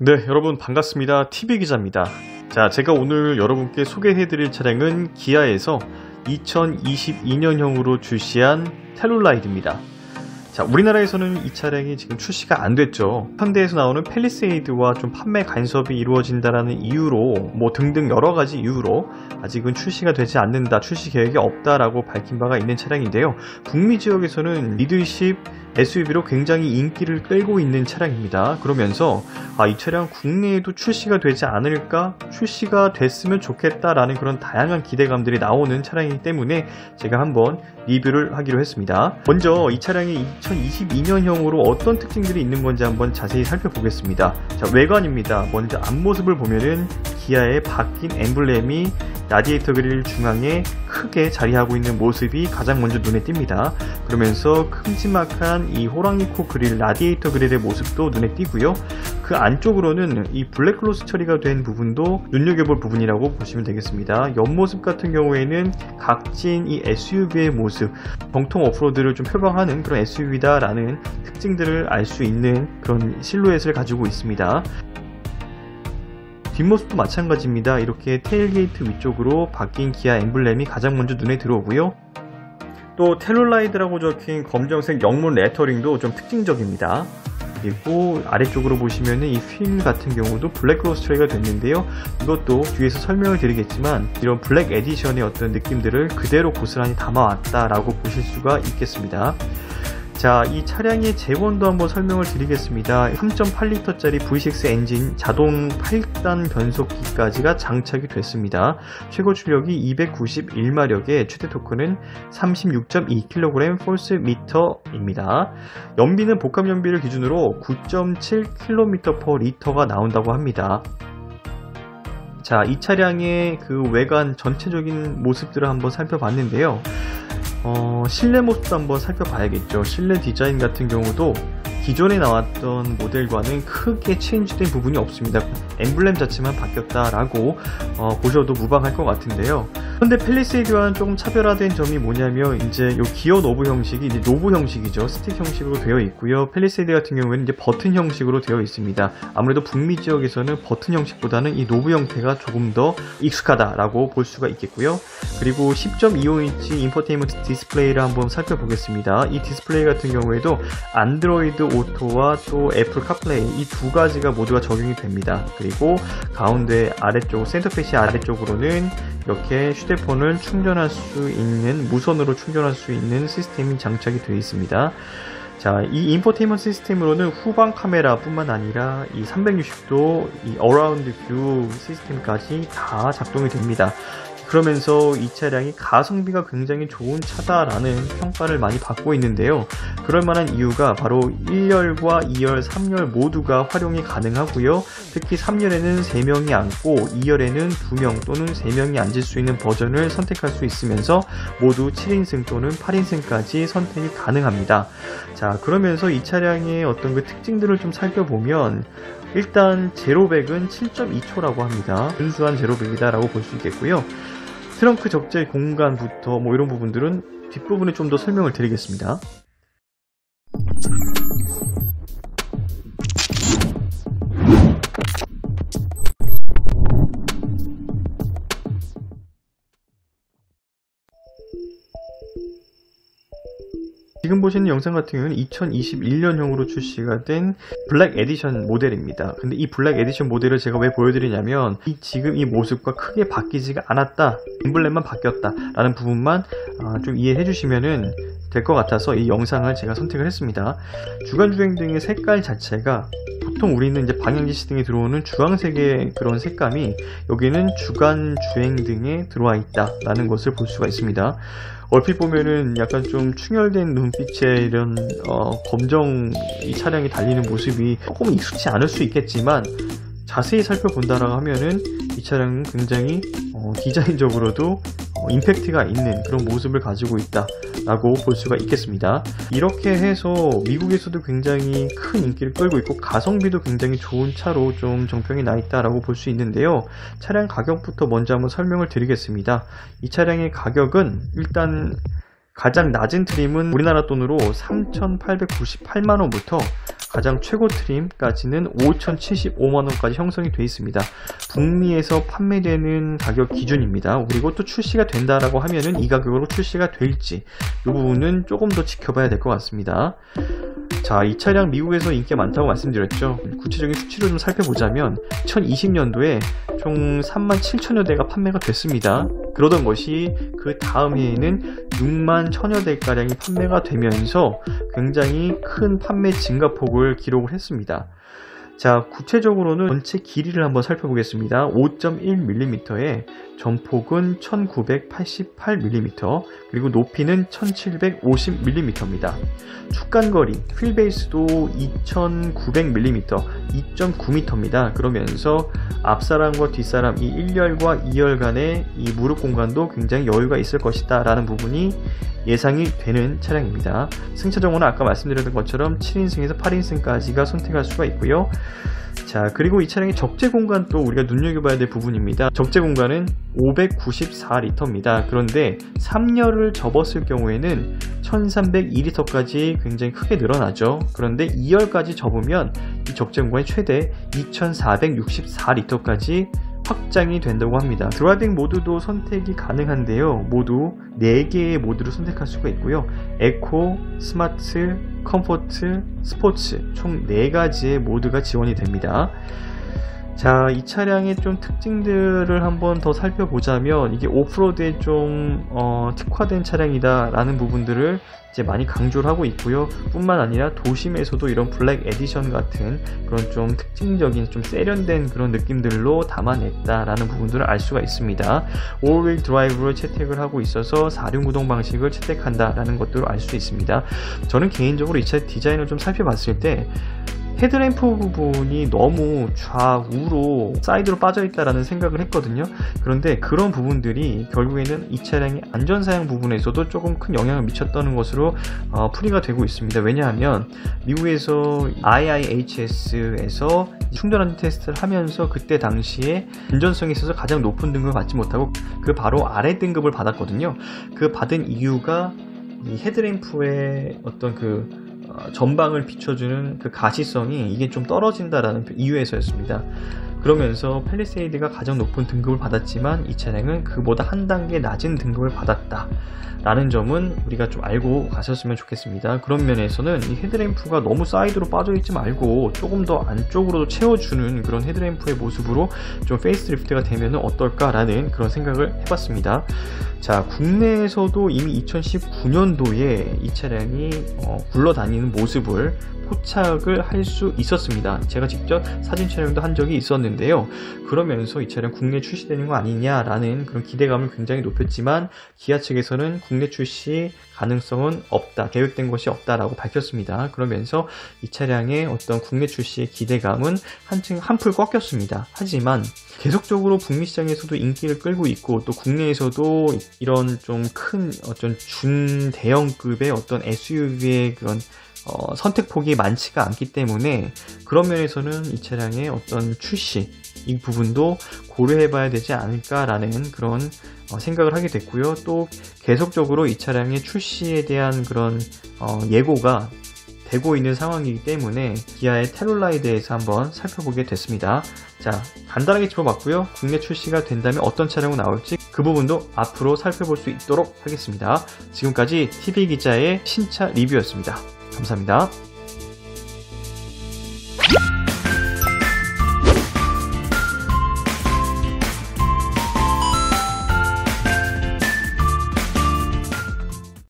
네, 여러분 반갑습니다. TV기자입니다. 자, 제가 오늘 여러분께 소개해드릴 차량은 기아에서 2022년형으로 출시한 텔룰라이드입니다. 자, 우리나라에서는 이 차량이 지금 출시가 안 됐죠. 현대에서 나오는 팰리세이드와 좀 판매 간섭이 이루어진다라는 이유로 등등 여러가지 이유로 아직은 출시가 되지 않는다, 출시 계획이 없다라고 밝힌 바가 있는 차량인데요. 북미 지역에서는 리더십 SUV로 굉장히 인기를 끌고 있는 차량입니다. 그러면서 이 차량 국내에도 출시가 되지 않을까, 출시가 됐으면 좋겠다라는 그런 다양한 기대감들이 나오는 차량이기 때문에 제가 한번 리뷰를 하기로 했습니다. 먼저 이 차량이 2022년형으로 어떤 특징들이 있는 건지 한번 자세히 살펴보겠습니다. 자, 외관입니다. 먼저 앞모습을 보면은 기아의 바뀐 엠블렘이 라디에이터 그릴 중앙에 크게 자리하고 있는 모습이 가장 먼저 눈에 띕니다. 그러면서 큼지막한 이 호랑이 코 그릴, 라디에이터 그릴의 모습도 눈에 띄고요. 그 안쪽으로는 이 블랙 글로스 처리가 된 부분도 눈여겨볼 부분이라고 보시면 되겠습니다. 옆모습 같은 경우에는 각진 이 SUV의 모습, 정통 오프로드를 좀 표방하는 그런 SUV다라는 특징들을 알 수 있는 그런 실루엣을 가지고 있습니다. 뒷모습도 마찬가지입니다. 이렇게 테일게이트 위쪽으로 바뀐 기아 엠블렘이 가장 먼저 눈에 들어오고요. 또 텔룰라이드라고 적힌 검정색 영문 레터링도 좀 특징적입니다. 그리고 아래쪽으로 보시면은 이 휠 같은 경우도 블랙 글로스 처리가 됐는데요. 이것도 뒤에서 설명을 드리겠지만 이런 블랙 에디션의 어떤 느낌들을 그대로 고스란히 담아왔다라고 보실 수가 있겠습니다. 자, 이 차량의 제원도 한번 설명을 드리겠습니다. 3.8L짜리 V6 엔진 자동 8단 변속기까지가 장착이 됐습니다. 최고 출력이 291마력에 최대 토크는 36.2kg 폴스미터입니다. 연비는 복합 연비를 기준으로 9.7km/L가 나온다고 합니다. 자, 이 차량의 그 외관 전체적인 모습들을 한번 살펴봤는데요. 실내 모습도 한번 살펴봐야겠죠. 실내 디자인 같은 경우도 기존에 나왔던 모델과는 크게 체인지된 부분이 없습니다. 엠블렘 자체만 바뀌었다라고 보셔도 무방할 것 같은데요. 현대 팰리세이드와는 조금 차별화된 점이 뭐냐면 이제 요 기어 노브 형식이 이제 노브 형식이죠. 스틱 형식으로 되어 있고요. 팰리세이드 같은 경우에는 이제 버튼 형식으로 되어 있습니다. 아무래도 북미 지역에서는 버튼 형식보다는 이 노브 형태가 조금 더 익숙하다라고 볼 수가 있겠고요. 그리고 10.25인치 인포테인먼트 디스플레이를 한번 살펴보겠습니다. 이 디스플레이 같은 경우에도 안드로이드 오토와 또 애플 카플레이 이 두 가지가 모두가 적용이 됩니다. 그리고 가운데 아래쪽 센터페시 아래쪽으로는 이렇게 휴대폰을 충전할 수 있는, 무선으로 충전할 수 있는 시스템이 장착이 되어 있습니다. 자, 이 인포테인먼트 시스템으로는 후방 카메라 뿐만 아니라 이 360도 이 어라운드 뷰 시스템까지 다 작동이 됩니다. 그러면서 이 차량이 가성비가 굉장히 좋은 차다라는 평가를 많이 받고 있는데요. 그럴 만한 이유가 바로 1열과 2열, 3열 모두가 활용이 가능하고요. 특히 3열에는 3명이 앉고 2열에는 2명 또는 3명이 앉을 수 있는 버전을 선택할 수 있으면서 모두 7인승 또는 8인승까지 선택이 가능합니다. 자, 그러면서 이 차량의 어떤 그 특징들을 좀 살펴보면 일단 제로백은 7.2초라고 합니다. 순수한 제로백이다라고 볼 수 있겠고요. 트렁크 적재 공간부터 이런 부분들은 뒷부분에 좀 더 설명을 드리겠습니다. 지금 보시는 영상 같은 경우는 2021년형으로 출시가 된 블랙 에디션 모델입니다. 근데 이 블랙 에디션 모델을 제가 왜 보여드리냐면 지금 이 모습과 크게 바뀌지가 않았다, 엠블렘만 바뀌었다 라는 부분만 좀 이해해 주시면 될 것 같아서 이 영상을 제가 선택을 했습니다. 주간주행 등의 색깔 자체가 보통 우리는 이제 방향지시 등에 들어오는 주황색의 그런 색감이 여기는 주간주행 등에 들어와 있다 라는 것을 볼 수가 있습니다. 얼핏 보면은 약간 좀 충혈된 눈빛의 이런 검정 이 차량이 달리는 모습이 조금 익숙치 않을 수 있겠지만 자세히 살펴본다라고 하면은 이 차량은 굉장히 디자인적으로도 임팩트가 있는 그런 모습을 가지고 있다 라고 볼 수가 있겠습니다. 이렇게 해서 미국에서도 굉장히 큰 인기를 끌고 있고 가성비도 굉장히 좋은 차로 좀 정평이 나 있다 라고 볼 수 있는데요. 차량 가격부터 먼저 한번 설명을 드리겠습니다. 이 차량의 가격은 일단 가장 낮은 트림은 우리나라 돈으로 3,898만원부터 가장 최고 트림까지는 5,075만원까지 형성이 되어 있습니다. 북미에서 판매되는 가격 기준입니다. 그리고 또 출시가 된다라고 하면은 이 가격으로 출시가 될지 이 부분은 조금 더 지켜봐야 될 것 같습니다. 자, 이 차량 미국에서 인기가 많다고 말씀드렸죠. 구체적인 수치를 좀 살펴보자면 2020년도에 총 37,000여 대가 판매가 됐습니다. 그러던 것이 그 다음 해에는 6만 1,000여 대가량이 판매가 되면서 굉장히 큰 판매 증가폭을 기록을 했습니다. 자, 구체적으로는 전체 길이를 한번 살펴보겠습니다. 5.1mm에 전폭은 1988mm, 그리고 높이는 1750mm입니다. 축간거리, 휠베이스도 2900mm, 2.9m입니다. 그러면서 앞사람과 뒷사람 이 1열과 2열 간의 이 무릎 공간도 굉장히 여유가 있을 것이다 라는 부분이 예상이 되는 차량입니다. 승차 정보는 아까 말씀드렸던 것처럼 7인승에서 8인승까지가 선택할 수가 있고요. 자, 그리고 이 차량의 적재 공간도 우리가 눈여겨봐야 될 부분입니다. 적재 공간은 594리터입니다. 그런데 3열을 접었을 경우에는 1302리터까지 굉장히 크게 늘어나죠. 그런데 2열까지 접으면 이 적재 공간이 최대 2464리터까지 확장이 된다고 합니다. 드라이빙 모드도 선택이 가능한데요. 모두 4개의 모드를 선택할 수가 있고요. 에코, 스마트, 컴포트, 스포츠 총 4가지의 모드가 지원이 됩니다. 자, 이 차량의 좀 특징들을 한번 더 살펴보자면 이게 오프로드에 좀 특화된 차량이다 라는 부분들을 이제 많이 강조를 하고 있고요. 뿐만 아니라 도심에서도 이런 블랙 에디션 같은 그런 좀 특징적인 좀 세련된 그런 느낌들로 담아냈다 라는 부분들을 알 수가 있습니다. 올휠 드라이브를 채택을 하고 있어서 4륜구동 방식을 채택한다 라는 것들을 알 수 있습니다. 저는 개인적으로 이 차 디자인을 좀 살펴봤을 때 헤드램프 부분이 너무 좌우로 사이드로 빠져있다라는 생각을 했거든요. 그런데 그런 부분들이 결국에는 이 차량의 안전사양 부분에서도 조금 큰 영향을 미쳤다는 것으로 풀이가 되고 있습니다. 왜냐하면 미국에서 IIHS에서 충전 테스트를 하면서 그때 당시에 안전성에 있어서 가장 높은 등급을 받지 못하고 그 바로 아래 등급을 받았거든요. 그 받은 이유가 이 헤드램프의 어떤 그 전방을 비춰주는 그 가시성이 이게 좀 떨어진다라는 이유에서였습니다. 그러면서 팰리세이드가 가장 높은 등급을 받았지만 이 차량은 그보다 한 단계 낮은 등급을 받았다 라는 점은 우리가 좀 알고 가셨으면 좋겠습니다. 그런 면에서는 이 헤드램프가 너무 사이드로 빠져있지 말고 조금 더 안쪽으로 채워주는 그런 헤드램프의 모습으로 좀 페이스리프트가 되면 어떨까 라는 그런 생각을 해봤습니다. 자, 국내에서도 이미 2019년도에 이 차량이 굴러다니는 모습을 포착을 할 수 있었습니다. 제가 직접 사진 촬영도 한 적이 있었는데요. 그러면서 이 차량 국내 출시되는 거 아니냐라는 그런 기대감을 굉장히 높였지만 기아 측에서는 국내 출시 가능성은 없다, 계획된 것이 없다라고 밝혔습니다. 그러면서 이 차량의 어떤 국내 출시의 기대감은 한풀 꺾였습니다. 하지만 계속적으로 북미 시장에서도 인기를 끌고 있고 또 국내에서도 이런 좀 큰 어떤 준대형급의 어떤 SUV의 그런 선택폭이 많지가 않기 때문에 그런 면에서는 이 차량의 어떤 출시 이 부분도 고려해 봐야 되지 않을까라는 그런 생각을 하게 됐고요. 또 계속적으로 이 차량의 출시에 대한 그런 예고가 되고 있는 상황이기 때문에 기아의 테롤라에 대해서 한번 살펴보게 됐습니다. 자, 간단하게 짚어봤고요. 국내 출시가 된다면 어떤 차량이 나올지 그 부분도 앞으로 살펴볼 수 있도록 하겠습니다. 지금까지 TV기자의 신차 리뷰였습니다. 감사합니다.